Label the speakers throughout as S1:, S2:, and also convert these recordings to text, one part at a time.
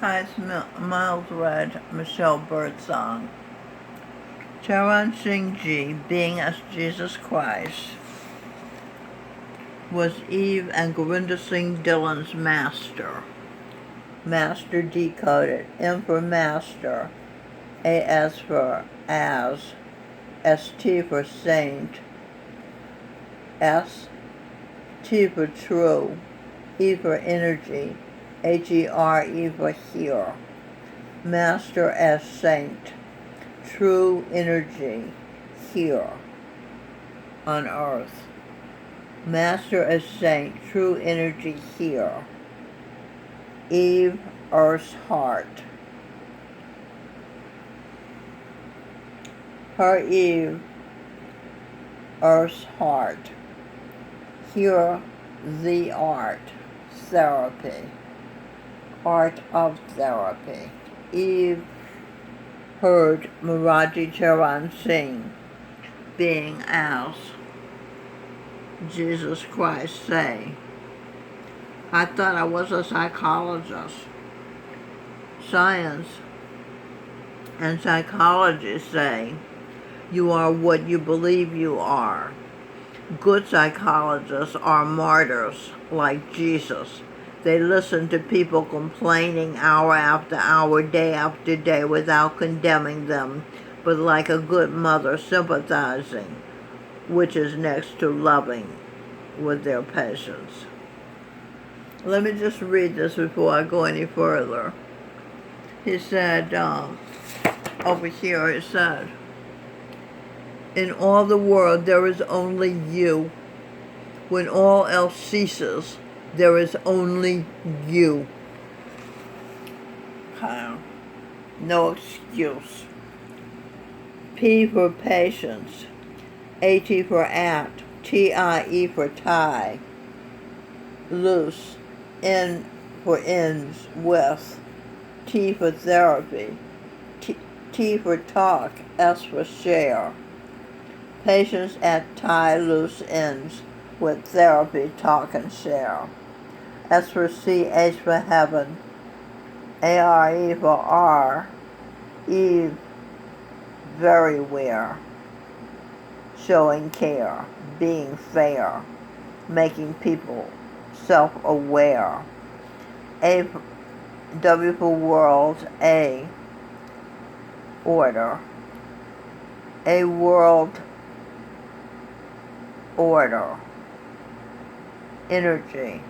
S1: Hi, it's Miles Red, Michelle Birdsong. Charan Singh Ji, being as Jesus Christ, was Eve and Gurinder Singh Dhillon's master. Master decoded. M for master. A as for as. ST for saint. S. T for true. E for energy. HERE for here. Master as saint. True energy here on earth. Master as saint, true energy here. Eve, earth's heart. Her Eve, earth's heart. Here, the art, therapy. Art of therapy. Eve heard Maharaji Charan Singh, being as Jesus Christ, say, I thought I was a psychologist. Science and psychology say you are what you believe you are. Good psychologists are martyrs like Jesus. They listen to people complaining hour after hour, day after day, without condemning them, but like a good mother sympathizing, which is next to loving with their patients. Let me just read this before I go any further. He said, over here it said, in all the world there is only you. When all else ceases, there is only you. No excuse. P for patience. AT for at. TIE for tie. Loose. N for ends, with. T for therapy. T for talk. S for share. Patience at tie loose ends with therapy, talk, and share. S for C, H for heaven. ARE for R. Eve, very aware. Showing care, being fair, making people self-aware. W for world, A, order. A world order. Energy.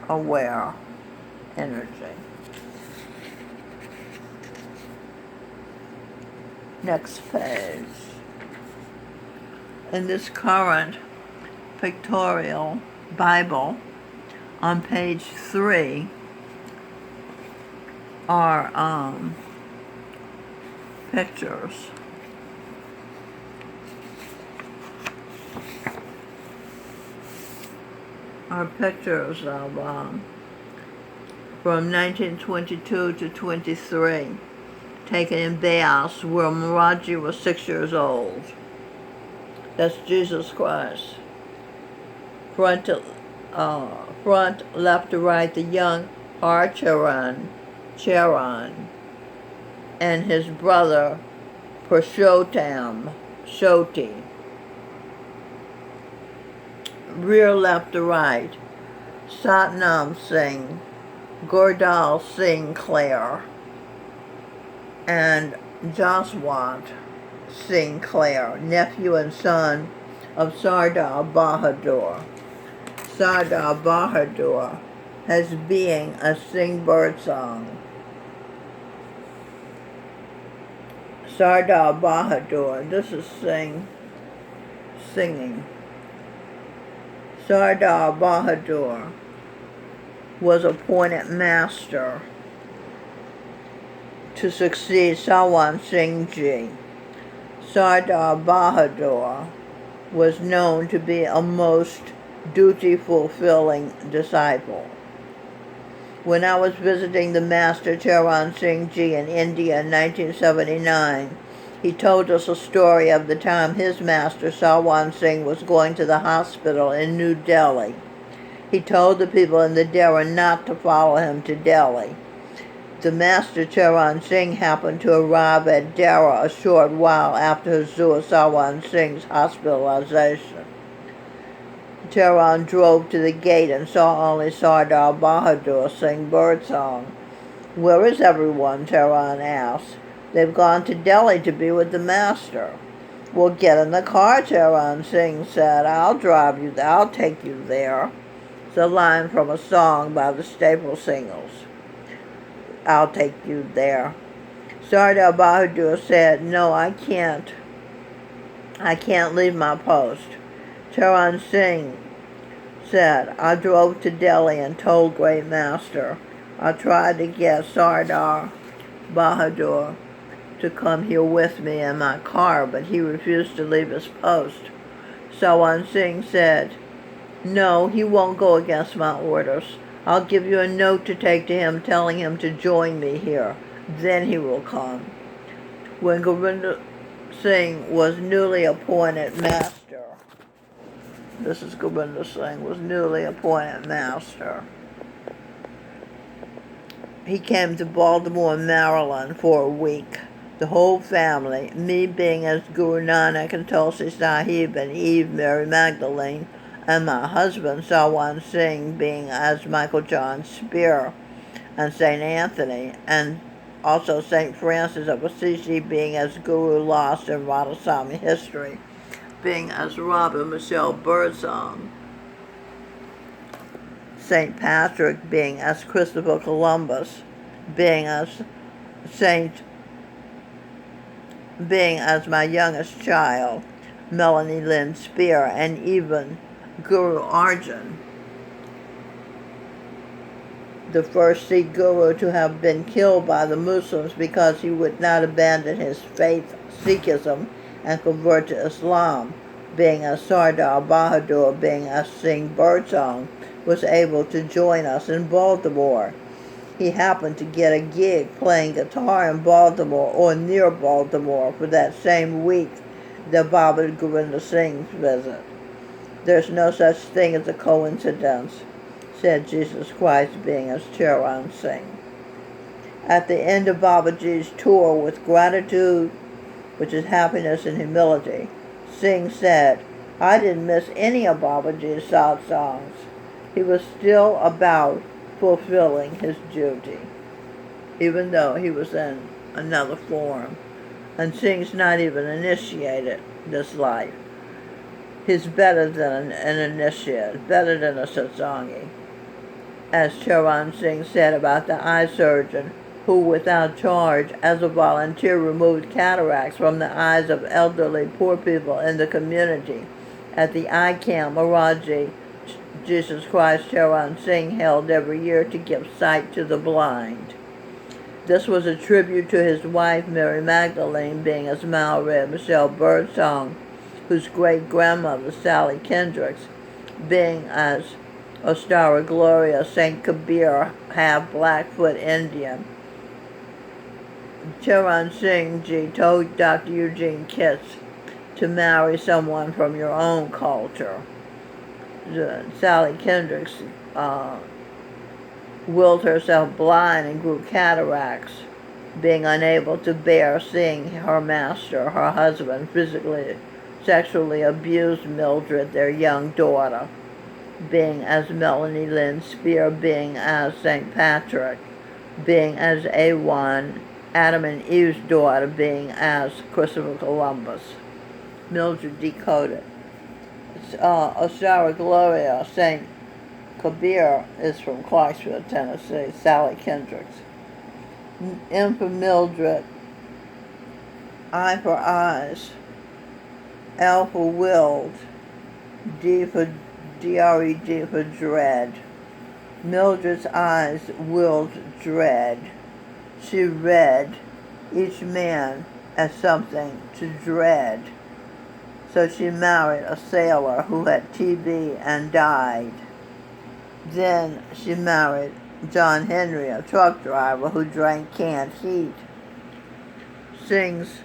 S1: Aware. Energy. Next page. In this current pictorial Bible, on page 3 are pictures. Are pictures of from 1922 to 23, taken in Beas, where Maharaji was 6 years old. That's Jesus Christ. Front, left to right, the young Charan, and his brother Purushottam, Shoti. Rear left to right, Satnam Singh, Gurdal Singh Clare, and Jaswant Singh Clare, nephew and son of Sardar Bahadur. Sardar Bahadur has being a Singh Birdsong. Sardar Bahadur, this is singing. Sardar Bahadur was appointed master to succeed Charan Singh Ji. Sardar Bahadur was known to be a most duty-fulfilling disciple. When I was visiting the master Charan Singh Ji in India in 1979, he told us a story of the time his master Charan Singh was going to the hospital in New Delhi. He told the people in the Dera not to follow him to Delhi. The master Charan Singh happened to arrive at Dera a short while after Huzur Sarwan Singh's hospitalization. Charan drove to the gate and saw only Sardar Bahadur sing birdsong. "Where is everyone?" Charan asked. "They've gone to Delhi to be with the master." "Well, get in the car," Charan Singh said. "I'll take you there." It's a line from a song by the Staple Singers. "I'll take you there." Sardar Bahadur said, "No, I can't. I can't leave my post." Charan Singh said, "I drove to Delhi and told Great Master. I tried to get Sardar Bahadur to come here with me in my car, but he refused to leave his post." Sarwan Singh said, "No, he won't go against my orders. I'll give you a note to take to him telling him to join me here. Then he will come." When Govinda Singh was newly appointed master, this is Govinda Singh, was newly appointed master, he came to Baltimore, Maryland for a week. The whole family, me being as Guru Nanak and Tulsi Sahib and Eve Mary Magdalene, and my husband Sarwan Singh being as Michael John Spear and St. Anthony, and also St. Francis of Assisi being as Guru Lost in Radhaswami history, being as Robin Michelle Birdsong, St. Patrick being as Christopher Columbus, being as my youngest child, Melanie Lynn Spear, and even Guru Arjan, the first Sikh guru to have been killed by the Muslims because he would not abandon his faith, Sikhism, and convert to Islam, being as Sardar Bahadur, being as Singh Birdsong, was able to join us in Baltimore. He happened to get a gig playing guitar in Baltimore or near Baltimore for that same week that Baba Govinda Singh's visit. "There's no such thing as a coincidence," said Jesus Christ being as Charan Singh. At the end of Babaji's tour with gratitude, which is happiness and humility, Singh said, "I didn't miss any of Babaji's sad songs. He was still about fulfilling his duty, even though he was in another form." And Singh's not even initiated this life. He's better than an initiate, better than a satsangi. As Charan Singh said about the eye surgeon who, without charge, as a volunteer, removed cataracts from the eyes of elderly poor people in the community at the eye camp Maraji Jesus Christ Charan Singh held every year to give sight to the blind. This was a tribute to his wife Mary Magdalene, being as Malred Michelle Birdsong, whose great-grandmother Sally Kendricks, being as Ostara Gloria St. Kabir, half Blackfoot Indian. Charan Singh Ji told Dr. Eugene Kitts to marry someone from your own culture. Sally Kendricks willed herself blind and grew cataracts, being unable to bear seeing her master, her husband, sexually abused Mildred, their young daughter, being as Melanie Lynn Spear, being as St. Patrick, being as Awan, Adam and Eve's daughter, being as Christopher Columbus. Mildred decoded. Ostara Gloria St. Kabir is from Clarksville, Tennessee. Sally Kendricks. M for Mildred. I for eyes. L for willed. D for D-R-E-D for dread. Mildred's eyes willed dread. She read each man as something to dread. So she married a sailor who had TB and died. Then she married John Henry, a truck driver who drank canned heat. Singh's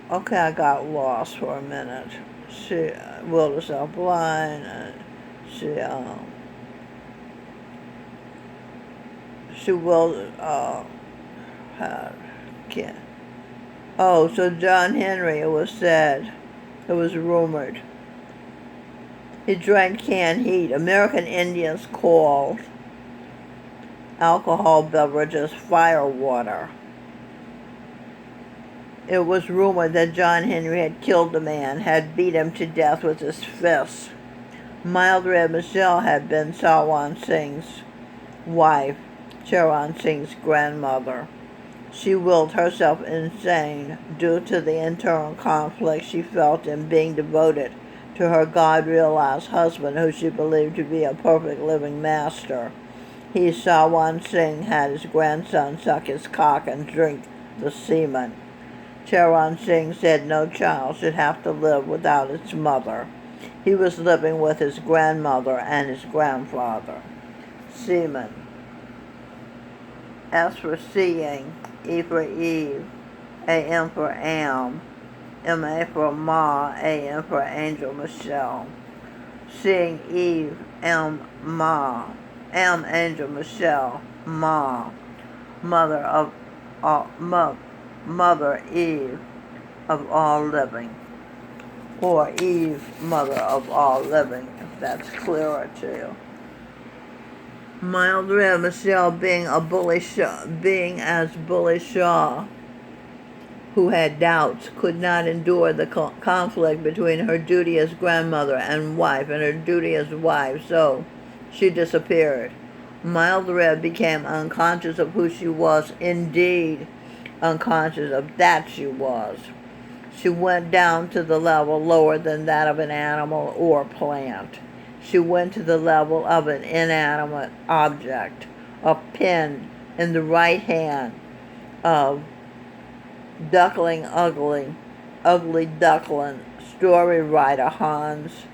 S1: Okay, I got lost for a minute. She willed herself blind, and she she willed had can't. Oh, so John Henry, it was said, it was rumored, he drank canned heat. American Indians called alcohol beverages fire water. It was rumored that John Henry had killed the man, had beat him to death with his fists. Mild Red Michelle had been Sawan Singh's wife, Charan Singh's grandmother. She willed herself insane due to the internal conflict she felt in being devoted to her God-realized husband, who she believed to be a perfect living master. He, Sawan Singh, had his grandson suck his cock and drink the semen. Charan Singh said no child should have to live without its mother. He was living with his grandmother and his grandfather. Semen. S for seeing, E for Eve, A-M for Am, M-A for Ma, A-M for Angel Michelle. Seeing Eve, M, Ma, M, Angel Michelle, Ma, mother of all, mother Eve of all living, or Eve, mother of all living, if that's clearer to you. Mild Red Michelle being as Bully Shaw, who had doubts, could not endure the conflict between her duty as grandmother and wife and her duty as wife, so she disappeared. Mild Red became unconscious of who she was, indeed unconscious of that she was. She went down to the level lower than that of an animal or plant. She went to the level of an inanimate object, a pin in the right hand of ugly duckling story writer Hans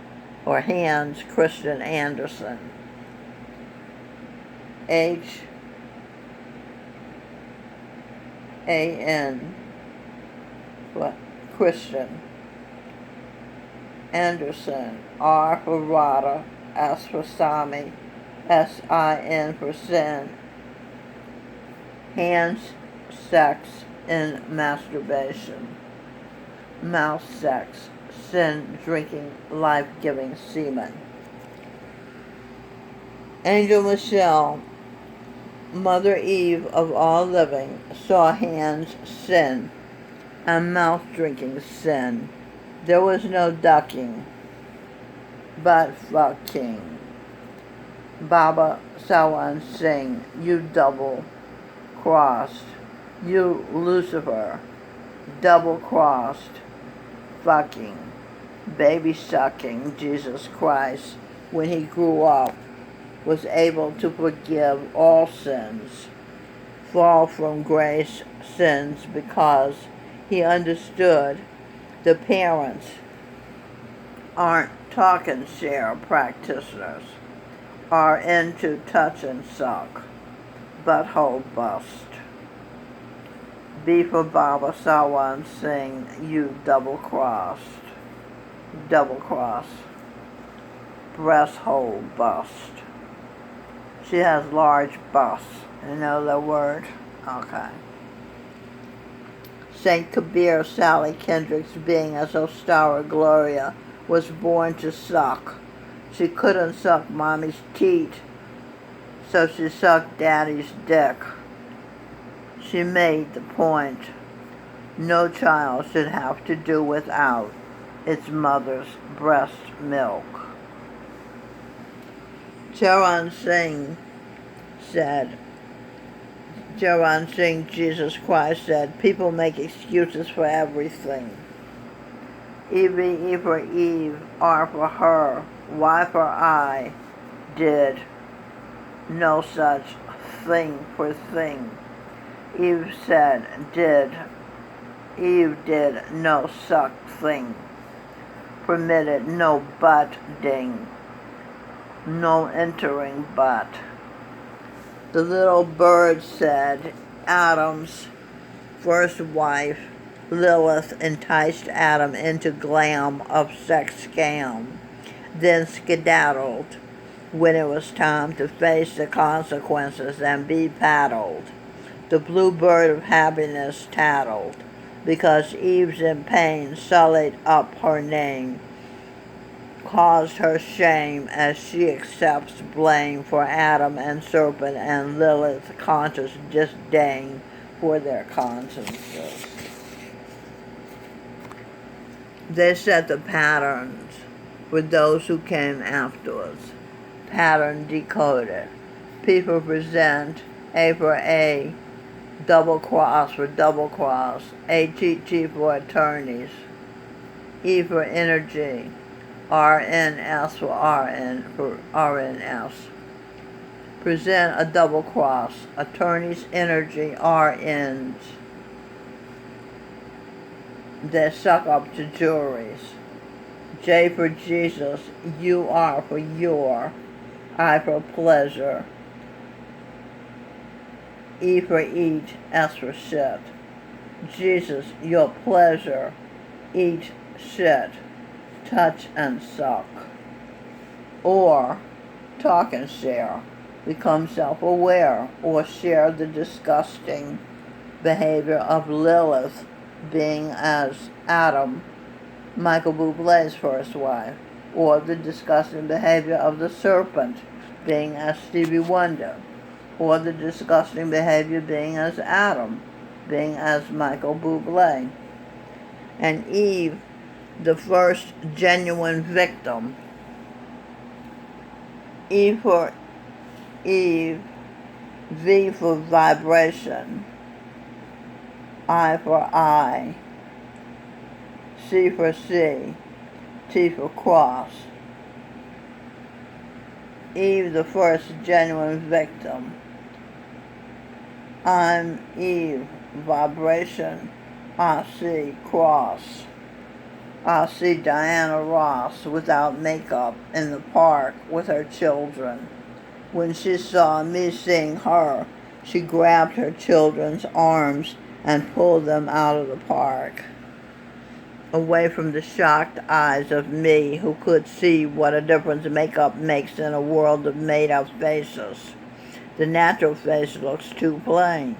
S1: Christian Andersen. H-A-N, what? Christian Andersen, R for Rada, S for Sami, S-I-N for sin, hands, sex, in masturbation, mouth sex, sin, drinking, life-giving semen. Angel Michelle, Mother Eve of all living, saw hands, sin, and mouth drinking, sin. There was no ducking, but fucking. Baba Sawan Singh, you double-crossed. You, Lucifer, double-crossed, fucking, baby-sucking Jesus Christ, when he grew up, was able to forgive all sins, fall from grace sins, because he understood the parents aren't talk and share practitioners, are into touch and suck, butthole bust. B for Baba Sawan Singh, you double-crossed, breast hole bust. She has large busts. You know the word? Okay. St. Kabir, Sally Kendrick's being as Ostara Gloria, was born to suck. She couldn't suck mommy's teat, so she sucked daddy's dick. She made the point, no child should have to do without its mother's breast milk. Charan Singh, Jesus Christ said, people make excuses for everything. E for Eve, R for her, Y for I, did no such thing for thing. Eve did no suck thing, permitted no butt ding, no entering butt. The little bird said, Adam's first wife Lilith enticed Adam into glam of sex scam, then skedaddled when it was time to face the consequences and be paddled. The blue bird of happiness tattled, because Eve's in pain sullied up her name, caused her shame as she accepts blame for Adam and serpent and Lilith's conscious disdain for their consciences. They set the patterns for those who came afterwards. Pattern decoded. People present A for A, double cross for double cross, ATT for attorneys, E for energy, RNS for RNS. Present a double cross, attorneys, energy, RNs. They suck up to juries. J for Jesus, UR for your, I for pleasure, E for eat, S for shit. Jesus, your pleasure, eat shit, touch and suck. Or talk and share, become self-aware, or share the disgusting behavior of Lilith, being as Adam, Michael Bublé's first wife, or the disgusting behavior of the serpent, being as Stevie Wonder, or the disgusting behavior being as Adam, being as Michael Bublé. And Eve, the first genuine victim. E for Eve, V for vibration, I for I, C for C, T for cross. Eve, the first genuine victim. I'm Eve, vibration, I see cross. I see Diana Ross without makeup in the park with her children. When she saw me seeing her, she grabbed her children's arms and pulled them out of the park, away from the shocked eyes of me who could see what a difference makeup makes in a world of made-up faces. The natural face looks too plain.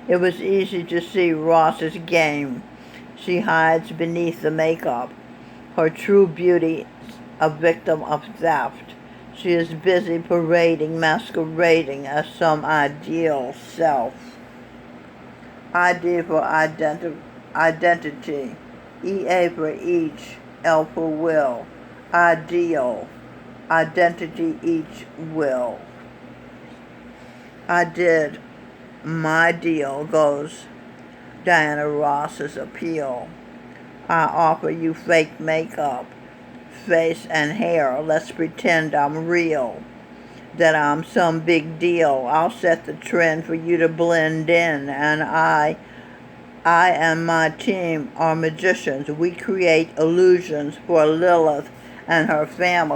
S1: It was easy to see Ross's game. She hides beneath the makeup. Her true beauty, a victim of theft. She is busy parading, masquerading as some ideal self. ID for identity, EA for each, L for will, ideal, identity each will. I did my deal goes Diana Ross's appeal. I offer you fake makeup, face and hair. Let's pretend I'm real, that I'm some big deal. I'll set the trend for you to blend in, and I and my team are magicians. We create illusions for Lilith and her family.